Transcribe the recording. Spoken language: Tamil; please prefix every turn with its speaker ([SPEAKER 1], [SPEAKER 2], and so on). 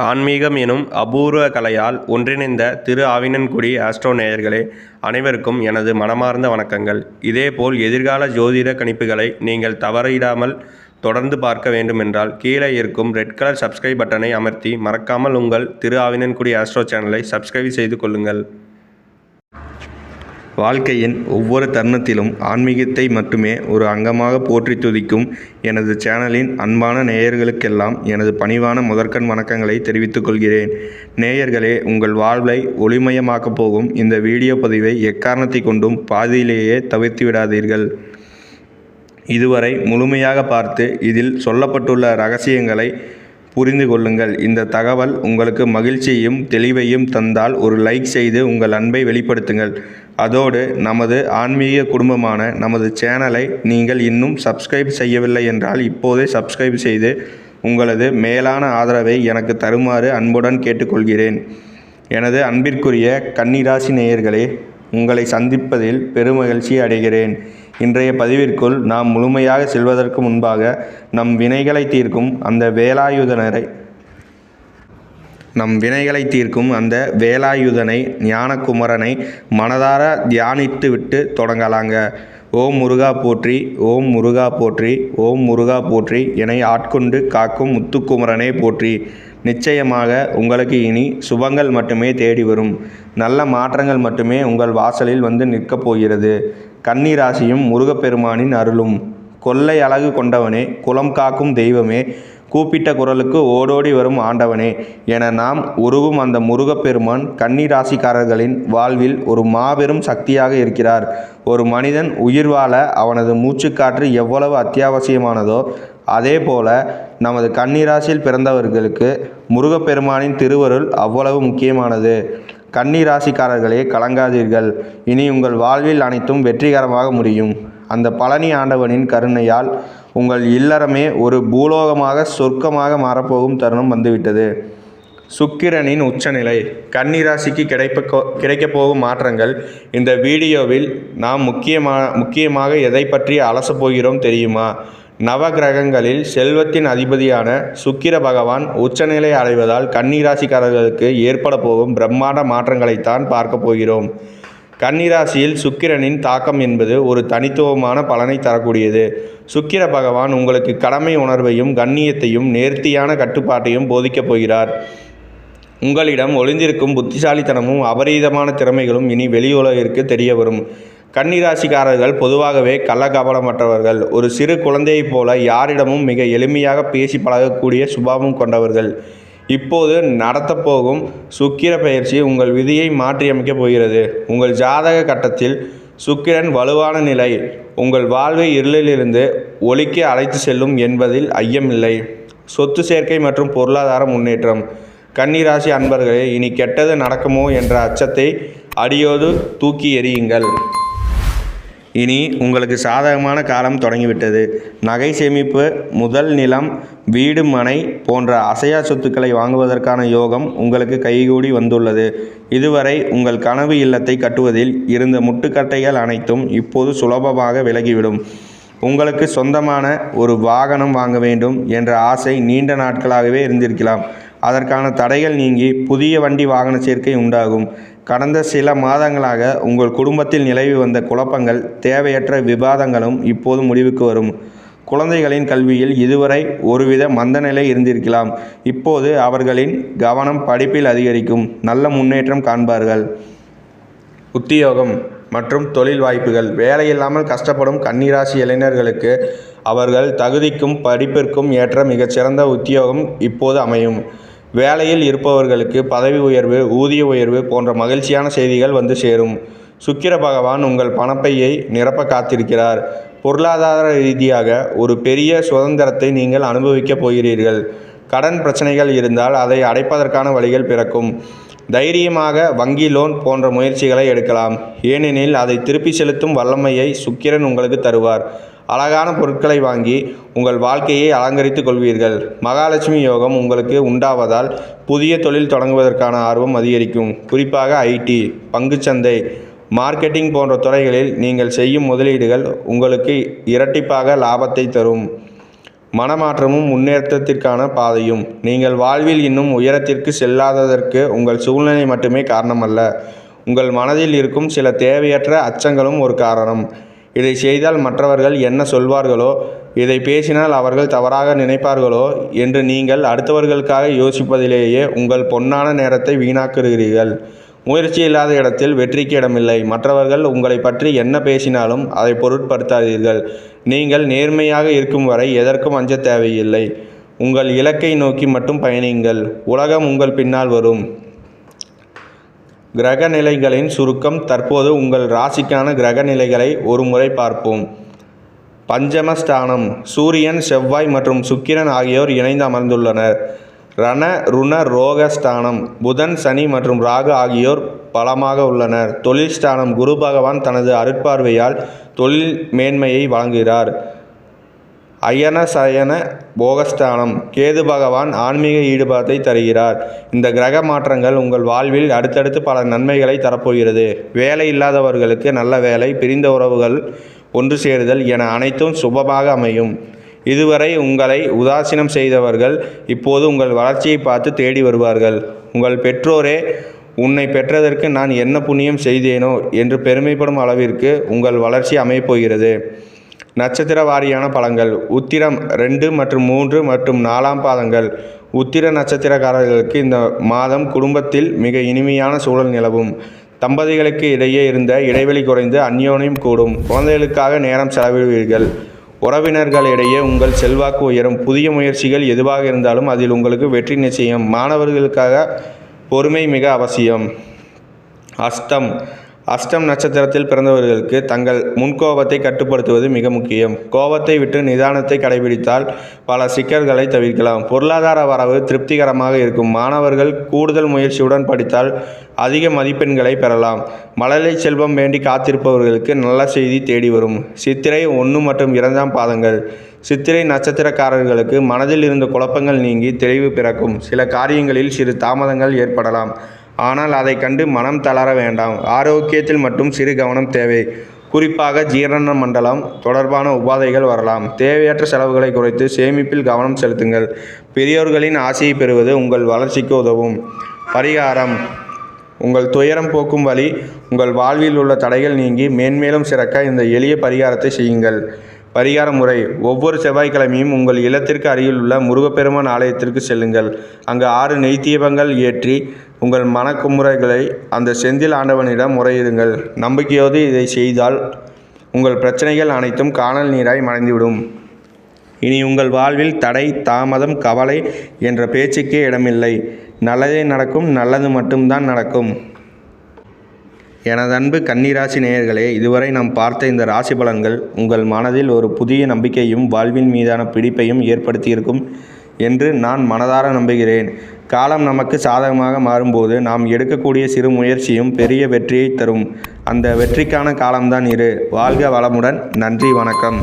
[SPEAKER 1] ஆன்மீகம் எனும் அபூர்வ கலையால் ஒன்றிணைந்த திரு ஆவினன்குடி ஆஸ்ட்ரோ நேயர்களே, அனைவருக்கும் எனது மனமார்ந்த வணக்கங்கள். இதேபோல் எதிர்கால ஜோதிட கணிப்புகளை நீங்கள் தவறிடாமல் தொடர்ந்து பார்க்க வேண்டுமென்றால் கீழே இருக்கும் ரெட் கலர் சப்ஸ்கிரைப் பட்டனை அமர்த்தி மறக்காமல் உங்கள் திரு ஆவினன்குடி ஆஸ்ட்ரோ சேனலை சப்ஸ்கிரைப் செய்து கொள்ளுங்கள். வாழ்க்கையின் ஒவ்வொரு தருணத்திலும் ஆன்மீகத்தை மட்டுமே ஒரு அங்கமாக போற்றி துதிக்கும் எனது சேனலின் அன்பான நேயர்களுக்கெல்லாம் எனது பணிவான முதற்கண் வணக்கங்களை தெரிவித்துக் கொள்கிறேன். நேயர்களே, உங்கள் வாழ்வை ஒளிமயமாக்கப் போகும் இந்த வீடியோ பதிவை எக்காரணத்தை கொண்டும் பாதியிலேயே தவிர்த்து விடாதீர்கள். இதுவரை முழுமையாக பார்த்து இதில் சொல்லப்பட்டுள்ள ரகசியங்களை புரிந்து கொள்ளுங்கள். இந்த தகவல் உங்களுக்கு மகிழ்ச்சியையும் தெளிவையும் தந்தால் ஒரு லைக் செய்து உங்கள் அன்பை வெளிப்படுத்துங்கள். அதோடு நமது ஆன்மீக குடும்பமான நமது சேனலை நீங்கள் இன்னும் சப்ஸ்கிரைப் செய்யவில்லை என்றால் இப்போதே சப்ஸ்கிரைப் செய்து உங்களது மேலான ஆதரவை எனக்கு தருமாறு அன்புடன் கேட்டுக்கொள்கிறேன். எனது அன்பிற்குரிய கன்னிராசி நேயர்களே, உங்களை சந்திப்பதில் பெருமகிழ்ச்சி அடைகிறேன். இன்றைய பதிவிற்குள் நாம் முழுமையாக செல்வதற்கு முன்பாக நம் வினைகளை தீர்க்கும் அந்த வேலாயுதனை ஞானகுமரனை மனதார தியானித்து விட்டு தொடங்கலாங்க. ஓம் முருகா போற்றி, ஓம் முருகா போற்றி, ஓம் முருகா போற்றி என ஆட்கொண்டு காக்கும் முத்துக்குமரனே போற்றி. நிச்சயமாக உங்களுக்கு இனி சுபங்கள் மட்டுமே தேடி வரும். நல்ல மாற்றங்கள் மட்டுமே உங்கள் வாசலில் வந்து நிற்கப் போகிறது. கன்னிராசியும் முருகப்பெருமானின் அருளும். கொள்ளை அழகு கொண்டவனே, குலம் காக்கும் தெய்வமே, கூப்பிட்ட குரலுக்கு ஓடோடி வரும் ஆண்டவனே என நாம் உருகும் அந்த முருகப்பெருமான் கன்னிராசிக்காரர்களின் வாழ்வில் ஒரு மாபெரும் சக்தியாக இருக்கிறார். ஒரு மனிதன் உயிர் வாழ அவனது மூச்சுக்காற்று எவ்வளவு அத்தியாவசியமானதோ அதே போல நமது கன்னிராசியில் பிறந்தவர்களுக்கு முருகப்பெருமானின் திருவருள் அவ்வளவு முக்கியமானது. கன்னிராசிக்காரர்களே, கலங்காதீர்கள். இனி உங்கள் வாழ்வில் அனைத்தும் வெற்றிகரமாக முடியும். அந்த பழனி ஆண்டவனின் கருணையால் உங்கள் இல்லறமே ஒரு பூலோகமாக சொர்க்கமாக மாறப்போகும் தருணம் வந்துவிட்டது. சுக்கிரனின் உச்சநிலை. கன்னிராசிக்கு கிடைக்கப் போகும் மாற்றங்கள். இந்த வீடியோவில் நாம் முக்கியமாக எதை பற்றி அலசப் போகிறோம் தெரியுமா? நவகிரகங்களில் செல்வத்தின் அதிபதியான சுக்கிர பகவான் உச்சநிலை அடைவதால் கன்னிராசிக்காரர்களுக்கு ஏற்பட போகும் பிரம்மாண்ட மாற்றங்களைத்தான் பார்க்க போகிறோம். கன்னிராசியில் சுக்கிரனின் தாக்கம் என்பது ஒரு தனித்துவமான பலனை தரக்கூடியது. சுக்கிர பகவான் உங்களுக்கு கடமை உணர்வையும் கண்ணியத்தையும் நேர்த்தியான கட்டுப்பாட்டையும் போதிக்கப் போகிறார். உங்களிடம் ஒளிந்திருக்கும் புத்திசாலித்தனமும் அபரீதமான திறமைகளும் இனி வெளி உலகிற்கு தெரிய வரும். கன்னிராசிக்காரர்கள் பொதுவாகவே கள்ளகபடமற்றவர்கள். ஒரு சிறு குழந்தையைப் போல யாரிடமும் மிக எளிமையாக பேசி பழகக்கூடிய சுபாவம் கொண்டவர்கள். இப்போது நடத்தப்போகும் சுக்கிர பெயர்ச்சி உங்கள் விதியை மாற்றியமைக்கப் போகிறது. உங்கள் ஜாதக கட்டத்தில் சுக்கிரன் வலுவான நிலை உங்கள் வாழ்வை இருளிலிருந்து ஒளிக்கு அழைத்து செல்லும் என்பதில் ஐயமில்லை. சொத்து சேர்க்கை மற்றும் பொருளாதார முன்னேற்றம். கன்னிராசி அன்பர்களே, இனி கெட்டது நடக்குமோ என்ற அச்சத்தை அடியோடு தூக்கி எறியுங்கள். இனி உங்களுக்கு சாதகமான காலம் தொடங்கிவிட்டது. நகை சேமிப்பு, முதல் நிலம், வீடு, மனை போன்ற அசையா சொத்துக்களை வாங்குவதற்கான யோகம் உங்களுக்கு கைகூடி வந்துள்ளது. இதுவரை உங்கள் கனவு இல்லத்தை கட்டுவதில் இருந்த முட்டுக்கட்டைகள் அனைத்தும் இப்போது சுலபமாக விலகிவிடும். உங்களுக்கு சொந்தமான ஒரு வாகனம் வாங்க வேண்டும் என்ற ஆசை நீண்ட நாட்களாகவே இருந்திருக்கலாம். அதற்கான தடைகள் நீங்கி புதிய வண்டி வாகன சேர்க்கை உண்டாகும். கடந்த சில மாதங்களாக உங்கள் குடும்பத்தில் நிலவி வந்த குழப்பங்கள், தேவையற்ற விவாதங்களும் இப்போது முடிவுக்கு வரும். குழந்தைகளின் கல்வியில் இதுவரை ஒருவித மந்தநிலை இருந்திருக்கலாம். இப்போது அவர்களின் கவனம் படிப்பில் அதிகரிக்கும். நல்ல முன்னேற்றம் காண்பார்கள். உத்தியோகம் மற்றும் தொழில் வாய்ப்புகள். வேலையில்லாமல் கஷ்டப்படும் கன்னிராசி இளைஞர்களுக்கு அவர்கள் தகுதிக்கும் படிப்பிற்கும் ஏற்ற மிகச்சிறந்த உத்தியோகம் இப்போது அமையும். வேலையில் இருப்பவர்களுக்கு பதவி உயர்வு, ஊதிய உயர்வு போன்ற மகிழ்ச்சியான செய்திகள் வந்து சேரும். சுக்கிர பகவான் உங்கள் பணப்பையை நிரப்ப காத்திருக்கிறார். பொருளாதார ரீதியாக ஒரு பெரிய சுதந்திரத்தை நீங்கள் அனுபவிக்கப் போகிறீர்கள். கடன் பிரச்சனைகள் இருந்தால் அதை அடைப்பதற்கான வழிகள் பிறக்கும். தைரியமாக வங்கி லோன் போன்ற முயற்சிகளை எடுக்கலாம். ஏனெனில் அதை திருப்பி செலுத்தும் வல்லமையை சுக்கிரன் உங்களுக்கு தருவார். அழகான பொருட்களை வாங்கி உங்கள் வாழ்க்கையை அலங்கரித்துக் கொள்வீர்கள். மகாலட்சுமி யோகம் உங்களுக்கு உண்டாவதால் புதிய தொழில் தொடங்குவதற்கான ஆர்வம் அதிகரிக்கும். குறிப்பாக ஐடி, பங்குச்சந்தை, மார்க்கெட்டிங் போன்ற துறைகளில் நீங்கள் செய்யும் முதலீடுகள் உங்களுக்கு இரட்டிப்பாக லாபத்தை தரும். மனமாற்றமும் முன்னேற்றத்திற்கான பாதையும். நீங்கள் வாழ்வில் இன்னும் உயரத்திற்கு செல்லாததற்கு உங்கள் சூழ்நிலை மட்டுமே காரணமல்ல. உங்கள் மனதில் இருக்கும் சில தேவையற்ற அச்சங்களும் ஒரு காரணம். இதை செய்தால் மற்றவர்கள் என்ன சொல்வார்களோ, இதை பேசினால் அவர்கள் தவறாக நினைப்பார்களோ என்று நீங்கள் அடுத்தவர்களுக்காக யோசிப்பதிலேயே உங்கள் பொன்னான நேரத்தை வீணாக்குகிறீர்கள். முயற்சி இல்லாத இடத்தில் வெற்றிக்கு இடமில்லை. மற்றவர்கள் உங்களை பற்றி என்ன பேசினாலும் அதை பொருட்படுத்தாதீர்கள். நீங்கள் நேர்மையாக இருக்கும் வரை எதற்கும் அஞ்ச தேவையில்லை. உங்கள் இலக்கை நோக்கி மட்டும் பயணியுங்கள். உலகம் உங்கள் பின்னால் வரும். கிரக நிலைகளின் சுருக்கம். தற்போது உங்கள் ராசிக்கான கிரக நிலைகளை ஒரு முறை பார்ப்போம். பஞ்சமஸ்தானம். சூரியன், செவ்வாய் மற்றும் சுக்கிரன் ஆகியோர் இணைந்து அமர்ந்துள்ளனர். ரண ருண ரோக ஸ்தானம். புதன், சனி மற்றும் ராகு ஆகியோர் பலமாக உள்ளனர். தொழில் ஸ்தானம். குரு பகவான் தனது அருட்பார்வையால் தொழில் மேன்மையை வழங்குகிறார். அயன சயன போகஸ்தானம். கேது பகவான் ஆன்மீக ஈடுபாட்டை தருகிறார். இந்த கிரக மாற்றங்கள் உங்கள் வாழ்வில் அடுத்தடுத்து பல நன்மைகளை தரப்போகிறது. வேலை இல்லாதவர்களுக்கு நல்ல வேலை, பிரிந்த உறவுகள் ஒன்று சேருதல் என அனைத்தும் சுபமாக அமையும். இதுவரை உங்களை உதாசீனம் செய்தவர்கள் இப்போது உங்கள் வளர்ச்சியை பார்த்து தேடி வருவார்கள். உங்கள் பெற்றோரே உன்னை பெற்றதற்கு நான் என்ன புண்ணியம் செய்தேனோ என்று பெருமைப்படும் அளவிற்கு உங்கள் வளர்ச்சி அமையப்போகிறது. நட்சத்திர வாரியான பலன்கள். உத்திரம் 2 மற்றும் 3 மற்றும் 4ஆம் பாதங்கள். உத்திர நட்சத்திரக்காரர்களுக்கு இந்த மாதம் குடும்பத்தில் மிக இனிமையான சூழல் நிலவும். தம்பதிகளுக்கு இடையே இருந்த இடைவெளி குறைந்து அந்யோன்யம் கூடும். குழந்தைகளுக்காக நேரம் செலவிடுவீர்கள். உறவினர்களிடையே உங்கள் செல்வாக்கு உயரும். புதிய முயற்சிகள் எதுவாக இருந்தாலும் அதில் உங்களுக்கு வெற்றி நிச்சயம். மாணவர்களுக்காக பொறுமை மிக அவசியம். அஸ்டம் நட்சத்திரத்தில் பிறந்தவர்களுக்கு தங்கள் முன்கோபத்தை கட்டுப்படுத்துவது மிக முக்கியம். கோபத்தை விட்டு நிதானத்தை கடைபிடித்தால் பல சிக்கல்களை தவிர்க்கலாம். பொருளாதார வரவு திருப்திகரமாக இருக்கும். மாணவர்கள் கூடுதல் முயற்சியுடன் படித்தால் அதிக மதிப்பெண்களை பெறலாம். மழலை செல்வம் வேண்டி காத்திருப்பவர்களுக்கு நல்ல செய்தி தேடி வரும். சித்திரை 1 மற்றும் 2ஆம் பாதங்கள். சித்திரை நட்சத்திரக்காரர்களுக்கு மனதில் இருந்த குழப்பங்கள் நீங்கி தெளிவு பிறக்கும். சில காரியங்களில் சிறு தாமதங்கள் ஏற்படலாம். ஆனால் அதை கண்டு மனம் தளர வேண்டாம். ஆரோக்கியத்தில் மட்டும் சிறு கவனம் தேவை. குறிப்பாக ஜீரண மண்டலம் தொடர்பான உபாதைகள் வரலாம். தேவையற்ற செலவுகளை குறைத்து சேமிப்பில் கவனம் செலுத்துங்கள். பெரியோர்களின் ஆசையை பெறுவது உங்கள் வளர்ச்சிக்கு உதவும். பரிகாரம். உங்கள் துயரம் போக்கும் வழி. உங்கள் வாழ்வில் உள்ள தடைகள் நீங்கி மேன்மேலும் சிறக்க இந்த எளிய பரிகாரத்தை செய்யுங்கள். பரிகார முறை. ஒவ்வொரு செவ்வாய்க்கிழமையும் உங்கள் இல்லத்திற்கு அருகில் உள்ள முருகப்பெருமான் ஆலயத்திற்கு செல்லுங்கள். அங்கு 6 நெய் தீபங்கள் ஏற்றி உங்கள் மனக்குமுறைகளை அந்த செந்தில் ஆண்டவனிடம் முறையிடுங்கள். நம்பிக்கையோடு இதை செய்தால் உங்கள் பிரச்சனைகள் அனைத்தும் காணல் நீராய் மறைந்துவிடும். இனி உங்கள் வாழ்வில் தடை, தாமதம், கவலை என்ற பேச்சுக்கே இடமில்லை. நல்லதே நடக்கும். நல்லது மட்டும்தான் நடக்கும். எனது அன்பு கன்னிராசி நேயர்களே, இதுவரை நாம் பார்த்த இந்த ராசி பலன்கள் உங்கள் மனதில் ஒரு புதிய நம்பிக்கையும் வாழ்வின் மீதான பிடிப்பையும் ஏற்படுத்தியிருக்கும் என்று நான் மனதார நம்புகிறேன். காலம் நமக்கு சாதகமாக மாறும்போது நாம் எடுக்கக்கூடிய சிறு முயற்சியும் பெரிய வெற்றியை தரும். அந்த வெற்றிக்கான காலம்தான் இது. வாழ்க வளமுடன். நன்றி, வணக்கம்.